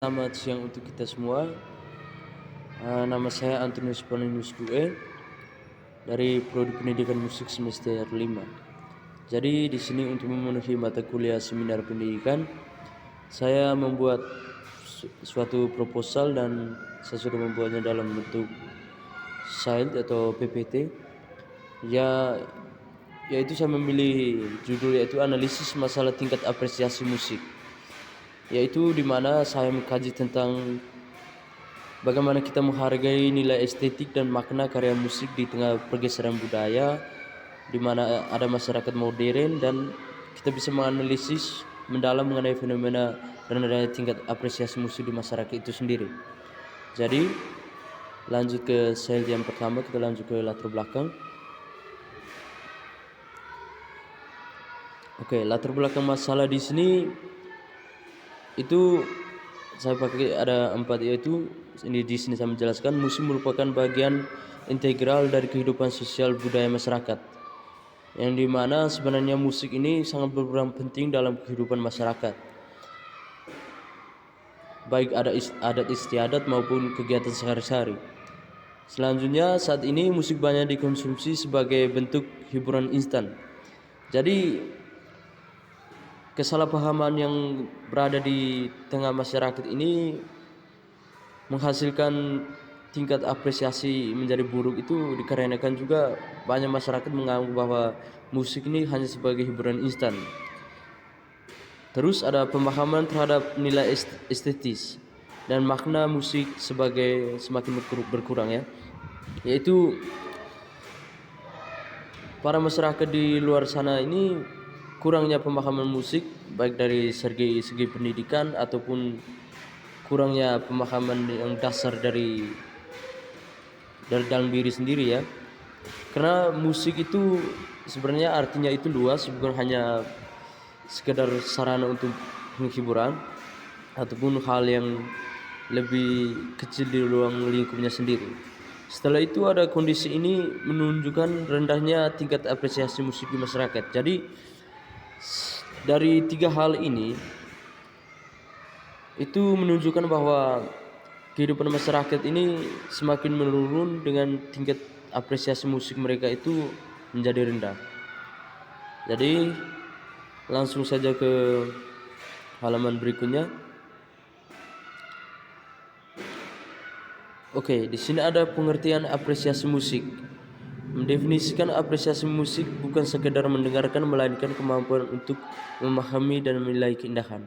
Selamat siang untuk kita semua. Nama saya Antonius Paninus Due dari Prodi Pendidikan Musik semester 5. Jadi di sini untuk memenuhi mata kuliah seminar pendidikan, saya membuat suatu proposal dan saya sudah membuatnya dalam bentuk slide atau PPT. Yaitu saya memilih judul yaitu analisis masalah tingkat apresiasi musik. Yaitu di mana saya mengkaji tentang bagaimana kita menghargai nilai estetik dan makna karya musik di tengah pergeseran budaya, di mana ada masyarakat modern, dan kita bisa menganalisis mendalam mengenai fenomena dan adanya tingkat apresiasi musik di masyarakat itu sendiri. Jadi lanjut ke slide yang pertama, kita lanjut ke latar belakang. Oke, latar belakang masalah di sini itu saya pakai ada 4, yaitu di sini saya menjelaskan musik merupakan bagian integral dari kehidupan sosial budaya masyarakat, yang dimana sebenarnya musik ini sangat berperan penting dalam kehidupan masyarakat, baik ada adat istiadat maupun kegiatan sehari-hari. Selanjutnya, saat ini musik banyak dikonsumsi sebagai bentuk hiburan instan. Jadi kesalahpahaman yang berada di tengah masyarakat ini menghasilkan tingkat apresiasi menjadi buruk, itu dikarenakan juga banyak masyarakat menganggap bahwa musik ini hanya sebagai hiburan instan. Terus ada pemahaman terhadap nilai estetis dan makna musik sebagai semakin berkurang, yaitu para masyarakat di luar sana ini kurangnya pemahaman musik, baik dari segi pendidikan ataupun kurangnya pemahaman yang dasar dari dalam diri sendiri, ya. Karena musik itu sebenarnya artinya itu luas, bukan hanya sekedar sarana untuk penghiburan ataupun hal yang lebih kecil di ruang lingkupnya sendiri. Setelah itu ada kondisi ini menunjukkan rendahnya tingkat apresiasi musik di masyarakat. Jadi dari 3 hal ini itu menunjukkan bahwa kehidupan masyarakat ini semakin menurun dengan tingkat apresiasi musik mereka itu menjadi rendah. Jadi langsung saja ke halaman berikutnya. Oke, di sini ada pengertian apresiasi musik. Mendefinisikan apresiasi musik bukan sekedar mendengarkan, melainkan kemampuan untuk memahami dan menilai keindahan.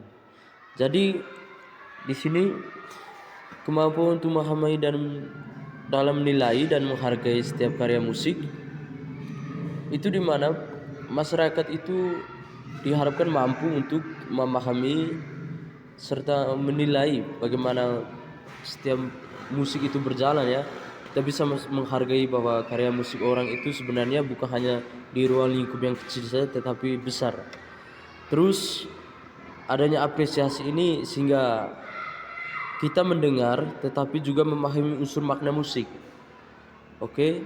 Jadi di sini kemampuan untuk memahami dan dalam menilai dan menghargai setiap karya musik, itu di mana masyarakat itu diharapkan mampu untuk memahami serta menilai bagaimana setiap musik itu berjalan, ya. Kita bisa menghargai bahwa karya musik orang itu sebenarnya bukan hanya di ruang lingkup yang kecil saja, tetapi besar. Terus adanya apresiasi ini sehingga kita mendengar tetapi juga memahami unsur makna musik. Oke.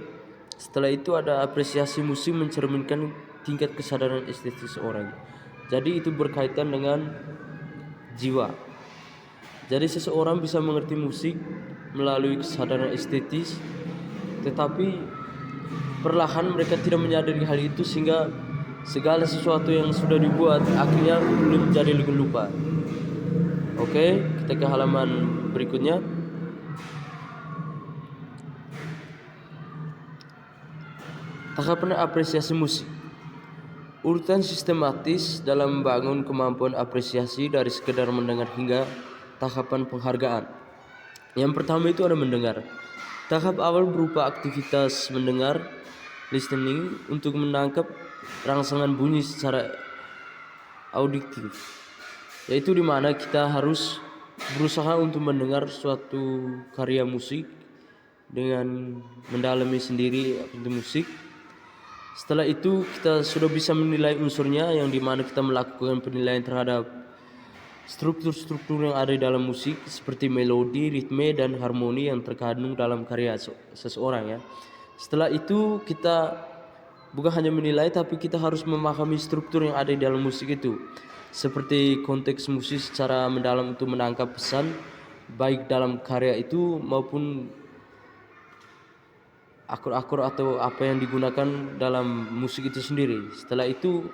Setelah itu ada apresiasi musik mencerminkan tingkat kesadaran estetis orang. Jadi itu berkaitan dengan jiwa. Jadi seseorang bisa mengerti musik melalui kesadaran estetis, tetapi perlahan mereka tidak menyadari hal itu, sehingga segala sesuatu yang sudah dibuat akhirnya belum jadi lupa. Oke, kita ke halaman berikutnya. Tahapan apresiasi musik. Urutan sistematis dalam membangun kemampuan apresiasi dari sekedar mendengar hingga tahapan penghargaan. Yang pertama itu ada mendengar. Tahap awal berupa aktivitas mendengar, listening, untuk menangkap rangsangan bunyi secara auditif, yaitu di mana kita harus berusaha untuk mendengar suatu karya musik dengan mendalami sendiri itu musik. Setelah itu kita sudah bisa menilai unsurnya, yang di mana kita melakukan penilaian terhadap struktur-struktur yang ada di dalam musik, seperti melodi, ritme, dan harmoni yang terkandung dalam karya seseorang, ya. Setelah itu kita bukan hanya menilai, tapi kita harus memahami struktur yang ada di dalam musik itu, seperti konteks musik secara mendalam untuk menangkap pesan baik dalam karya itu maupun akor-akor atau apa yang digunakan dalam musik itu sendiri. Setelah itu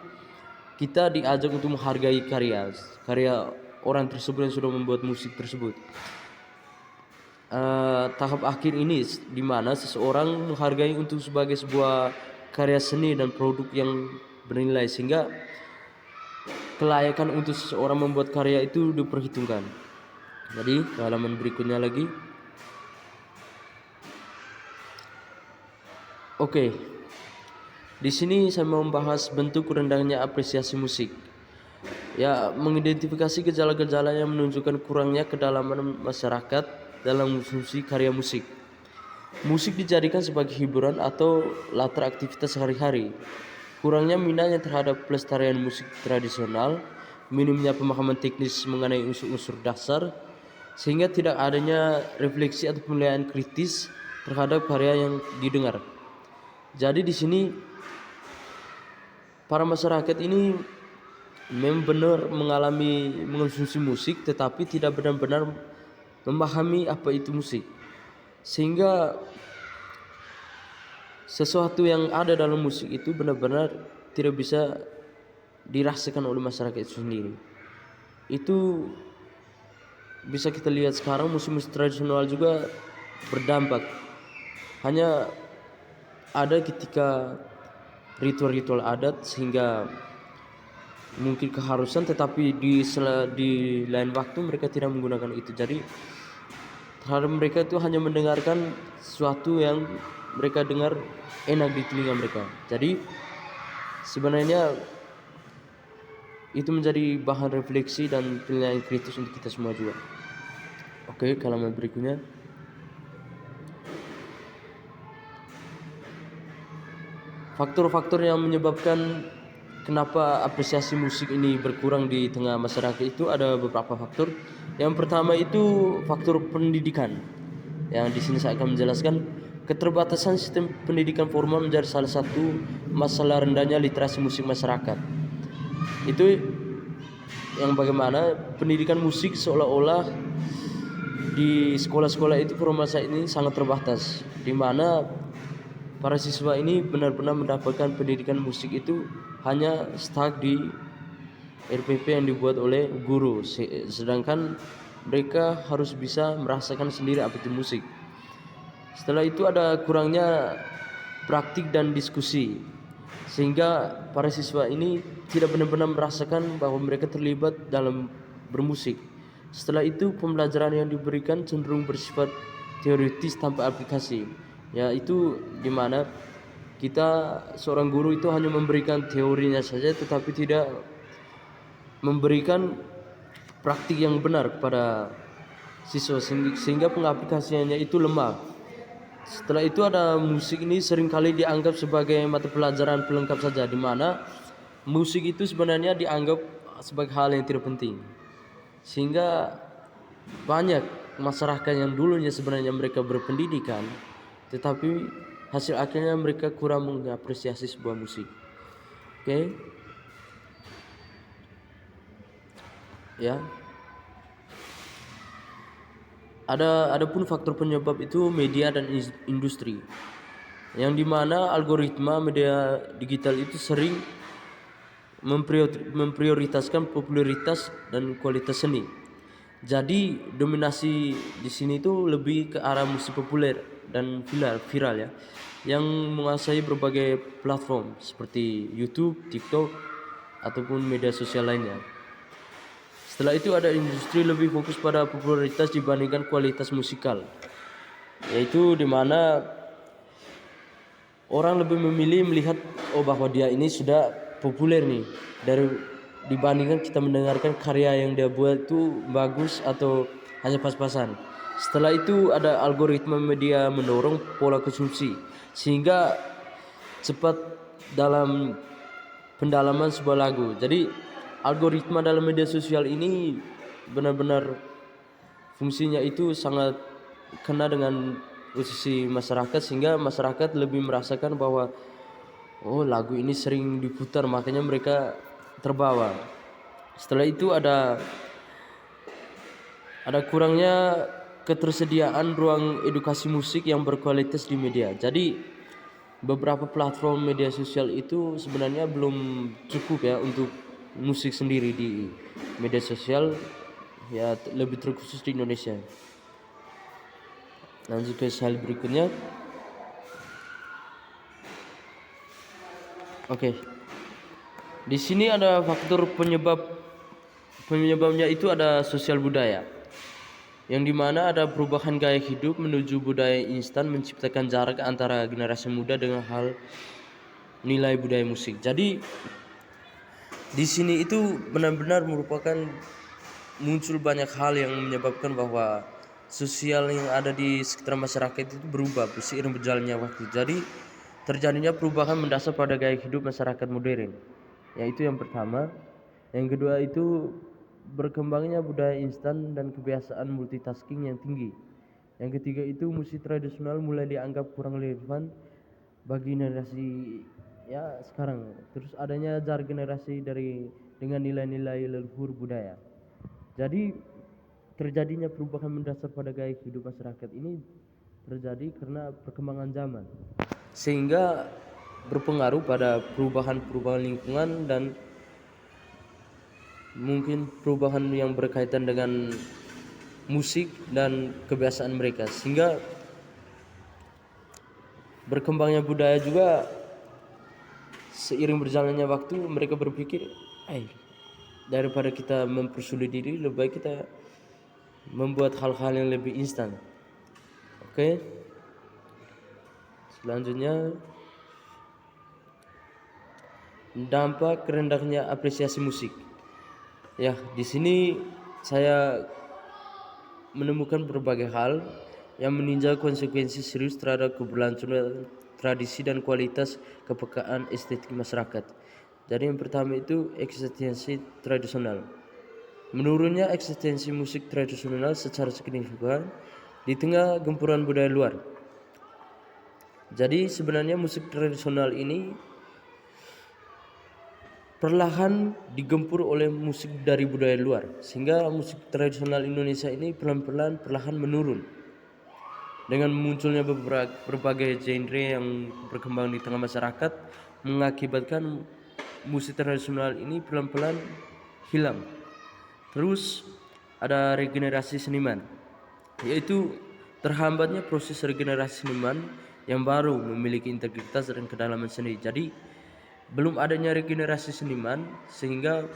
kita diajak untuk menghargai karya orang tersebut yang sudah membuat musik tersebut. Tahap akhir ini di mana seseorang menghargai untuk sebagai sebuah karya seni dan produk yang bernilai, sehingga kelayakan untuk seseorang membuat karya itu diperhitungkan. Jadi halaman berikutnya lagi. Oke. Di sini saya mau membahas bentuk rendahnya apresiasi musik. Ya, mengidentifikasi gejala-gejala yang menunjukkan kurangnya kedalaman masyarakat dalam konsumsi karya musik. Musik dijadikan sebagai hiburan atau latar aktivitas sehari-hari. Kurangnya minatnya terhadap pelestarian musik tradisional, minimnya pemahaman teknis mengenai unsur-unsur dasar, sehingga tidak adanya refleksi atau penilaian kritis terhadap karya yang didengar. Jadi di sini para masyarakat ini memang benar mengalami mengonsumsi musik, tetapi tidak benar-benar memahami apa itu musik, sehingga sesuatu yang ada dalam musik itu benar-benar tidak bisa dirasakan oleh masyarakat itu sendiri. Itu bisa kita lihat sekarang musik-musik tradisional juga berdampak. Hanya ada ketika ritual-ritual adat sehingga mungkin keharusan, tetapi di lain waktu mereka tidak menggunakan itu. Jadi terhadap mereka itu hanya mendengarkan sesuatu yang mereka dengar enak di telinga mereka. Jadi sebenarnya itu menjadi bahan refleksi dan penilaian kritis untuk kita semua juga. Oke, halaman berikutnya. Faktor-faktor yang menyebabkan kenapa apresiasi musik ini berkurang di tengah masyarakat itu ada beberapa faktor. Yang pertama itu faktor pendidikan. Yang di sini saya akan menjelaskan keterbatasan sistem pendidikan formal menjadi salah satu masalah rendahnya literasi musik masyarakat. Itu yang bagaimana pendidikan musik seolah-olah di sekolah-sekolah itu formal saat ini sangat terbatas, di mana para siswa ini benar-benar mendapatkan pendidikan musik itu hanya stuck di RPP yang dibuat oleh guru, sedangkan mereka harus bisa merasakan sendiri apa itu musik. Setelah itu ada kurangnya praktik dan diskusi, sehingga para siswa ini tidak benar-benar merasakan bahwa mereka terlibat dalam bermusik. Setelah itu pembelajaran yang diberikan cenderung bersifat teoritis tanpa aplikasi. Yaitu dimana kita seorang guru itu hanya memberikan teorinya saja, tetapi tidak memberikan praktik yang benar kepada siswa, sehingga pengaplikasiannya itu lemah. Setelah itu ada musik ini seringkali dianggap sebagai mata pelajaran pelengkap saja, dimana musik itu sebenarnya dianggap sebagai hal yang tidak penting, sehingga banyak masyarakat yang dulunya sebenarnya mereka berpendidikan, tetapi hasil akhirnya mereka kurang mengapresiasi sebuah musik. Oke. Ya. Ada pun faktor penyebab itu media dan industri, yang dimana algoritma media digital itu sering memprioritaskan popularitas dan kualitas seni. Jadi dominasi di sini itu lebih ke arah musik populer dan viral ya, yang menguasai berbagai platform seperti YouTube, TikTok ataupun media sosial lainnya. Setelah itu ada industri lebih fokus pada popularitas dibandingkan kualitas musikal, yaitu dimana orang lebih memilih melihat bahwa dia ini sudah populer nih, dibandingkan kita mendengarkan karya yang dia buat itu bagus atau hanya pas-pasan. Setelah itu ada algoritma media mendorong pola konsumsi, sehingga cepat dalam pendalaman sebuah lagu. Jadi algoritma dalam media sosial ini benar-benar fungsinya itu sangat kena dengan posisi masyarakat, sehingga masyarakat lebih merasakan bahwa lagu ini sering diputar, makanya mereka terbawa. Setelah itu ada ada kurangnya ketersediaan ruang edukasi musik yang berkualitas di media. Jadi beberapa platform media sosial itu sebenarnya belum cukup ya untuk musik sendiri di media sosial, ya lebih terkhusus di Indonesia. Lanjut ke slide berikutnya. Oke. Di sini ada faktor penyebabnya itu ada sosial budaya, yang dimana ada perubahan gaya hidup menuju budaya instan menciptakan jarak antara generasi muda dengan hal nilai budaya musik. Jadi di sini itu benar-benar merupakan muncul banyak hal yang menyebabkan bahwa sosial yang ada di sekitar masyarakat itu berubah seiring berjalannya waktu. Jadi terjadinya perubahan mendasar pada gaya hidup masyarakat modern, yaitu yang pertama. Yang kedua itu berkembangnya budaya instan dan kebiasaan multitasking yang tinggi. Yang ketiga itu musik tradisional mulai dianggap kurang relevan bagi generasi ya sekarang. Terus adanya jarak generasi dengan nilai-nilai leluhur budaya. Jadi terjadinya perubahan mendasar pada gaya hidup masyarakat ini terjadi karena perkembangan zaman, sehingga berpengaruh pada perubahan lingkungan dan mungkin perubahan yang berkaitan dengan musik dan kebiasaan mereka, sehingga berkembangnya budaya juga seiring berjalannya waktu. Mereka berpikir, daripada kita mempersulit diri, lebih baik kita membuat hal-hal yang lebih instan. Oke. Selanjutnya, dampak rendahnya apresiasi musik. Ya, di sini saya menemukan berbagai hal yang meninjau konsekuensi serius terhadap keberlangsungan tradisi dan kualitas kepekaan estetik masyarakat. Jadi yang pertama itu eksistensi tradisional. Menurunnya eksistensi musik tradisional secara signifikan di tengah gempuran budaya luar. Jadi sebenarnya musik tradisional ini perlahan digempur oleh musik dari budaya luar, sehingga musik tradisional Indonesia ini perlahan menurun. Dengan munculnya berbagai genre yang berkembang di tengah masyarakat, mengakibatkan musik tradisional ini pelan-pelan hilang. Terus ada regenerasi seniman, yaitu terhambatnya proses regenerasi seniman yang baru memiliki integritas dan kedalaman seni. Jadi belum adanya regenerasi seniman, sehingga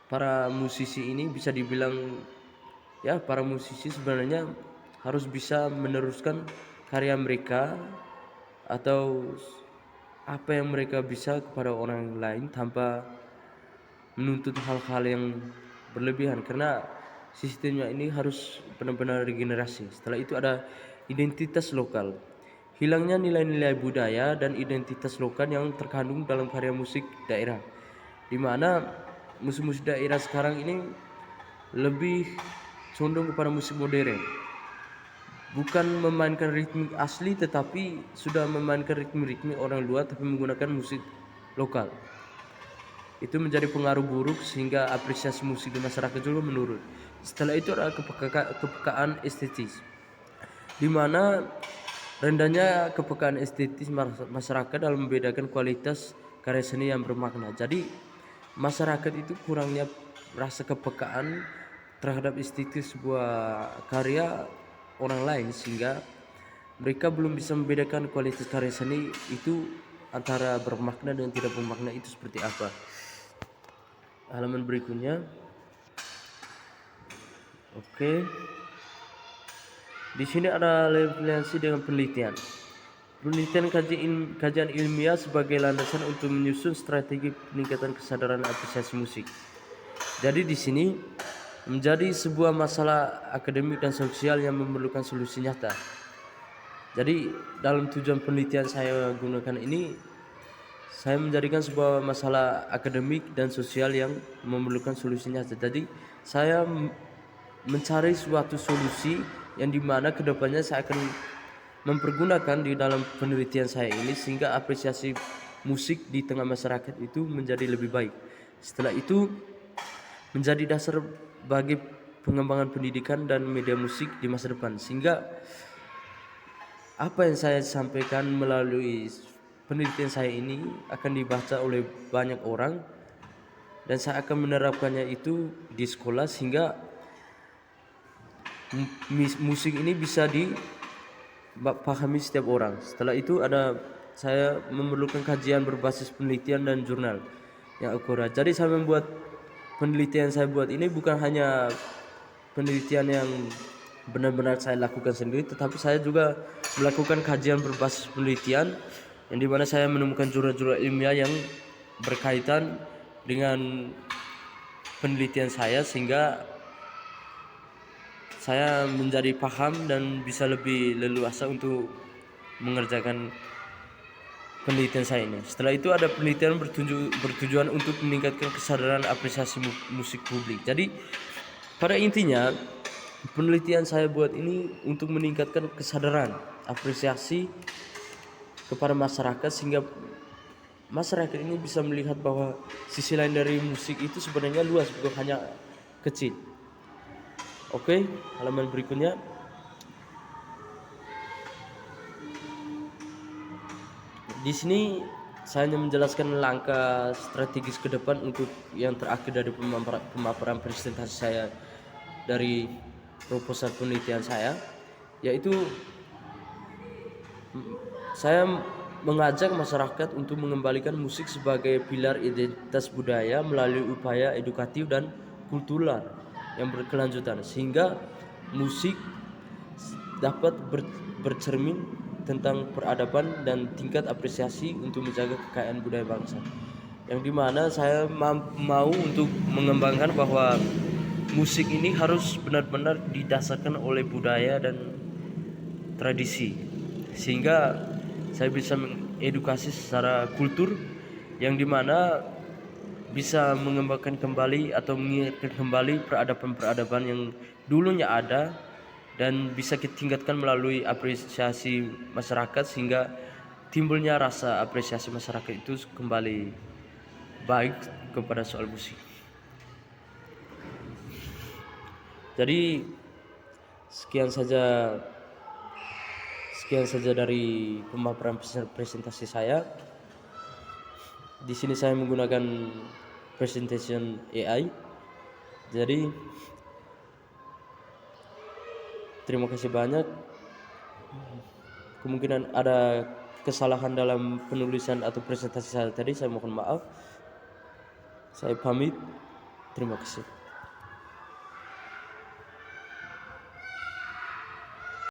para musisi ini bisa dibilang ya, para musisi sebenarnya harus bisa meneruskan karya mereka atau apa yang mereka bisa kepada orang lain tanpa menuntut hal-hal yang berlebihan, karena sistemnya ini harus benar-benar regenerasi. Setelah itu ada identitas lokal. Hilangnya nilai-nilai budaya dan identitas lokal yang terkandung dalam karya musik daerah, di mana musik-musik daerah sekarang ini lebih condong kepada musik modern, bukan memainkan ritme asli tetapi sudah memainkan ritme orang luar tapi menggunakan musik lokal. Itu menjadi pengaruh buruk sehingga apresiasi musik di masyarakat juga menurun. Setelah itu ada kepekaan estetis, di mana rendahnya kepekaan estetis masyarakat dalam membedakan kualitas karya seni yang bermakna. Jadi masyarakat itu kurangnya rasa kepekaan terhadap estetis sebuah karya orang lain, sehingga mereka belum bisa membedakan kualitas karya seni itu antara bermakna dan tidak bermakna itu seperti apa. Halaman berikutnya. Oke. Di sini ada relevansi dengan penelitian. Penelitian kajian ilmiah sebagai landasan untuk menyusun strategi peningkatan kesadaran apresiasi musik. Jadi di sini menjadi sebuah masalah akademik dan sosial yang memerlukan solusi nyata. Jadi dalam tujuan penelitian saya gunakan ini, saya menjadikan sebuah masalah akademik dan sosial yang memerlukan solusi nyata. Jadi saya mencari suatu solusi yang dimana kedepannya saya akan mempergunakan di dalam penelitian saya ini, sehingga apresiasi musik di tengah masyarakat itu menjadi lebih baik. Setelah itu menjadi dasar bagi pengembangan pendidikan dan media musik di masa depan, sehingga apa yang saya sampaikan melalui penelitian saya ini akan dibaca oleh banyak orang, dan saya akan menerapkannya itu di sekolah sehingga musik ini bisa dipahami setiap orang. Setelah itu saya memerlukan kajian berbasis penelitian dan jurnal yang akurat. Jadi saya membuat penelitian saya buat ini bukan hanya penelitian yang benar-benar saya lakukan sendiri, tetapi saya juga melakukan kajian berbasis penelitian yang dimana saya menemukan jurnal-jurnal ilmiah yang berkaitan dengan penelitian saya, sehingga saya menjadi paham dan bisa lebih leluasa untuk mengerjakan penelitian saya ini. Setelah itu ada penelitian bertujuan untuk meningkatkan kesadaran apresiasi musik publik. Jadi pada intinya penelitian saya buat ini untuk meningkatkan kesadaran apresiasi kepada masyarakat, sehingga masyarakat ini bisa melihat bahwa sisi lain dari musik itu sebenarnya luas, bukan hanya kecil. Oke, halaman berikutnya. Di sini saya hanya menjelaskan langkah strategis ke depan untuk yang terakhir dari pemaparan presentasi saya dari proposal penelitian saya, yaitu saya mengajak masyarakat untuk mengembalikan musik sebagai pilar identitas budaya melalui upaya edukatif dan kultural yang berkelanjutan, sehingga musik dapat bercermin tentang peradaban dan tingkat apresiasi untuk menjaga kekayaan budaya bangsa, yang dimana saya mau untuk mengembangkan bahwa musik ini harus benar-benar didasarkan oleh budaya dan tradisi, sehingga saya bisa mengedukasi secara kultur, yang dimana bisa mengembangkan kembali atau mengingatkan kembali peradaban-peradaban yang dulunya ada, dan bisa kita tingkatkan melalui apresiasi masyarakat, sehingga timbulnya rasa apresiasi masyarakat itu kembali baik kepada soal musik. Jadi sekian saja dari pemaparan presentasi saya. Di sini saya menggunakan presentation AI. Jadi terima kasih banyak. Kemungkinan ada kesalahan dalam penulisan atau presentasi saya tadi, saya mohon maaf. Saya pamit. Terima kasih.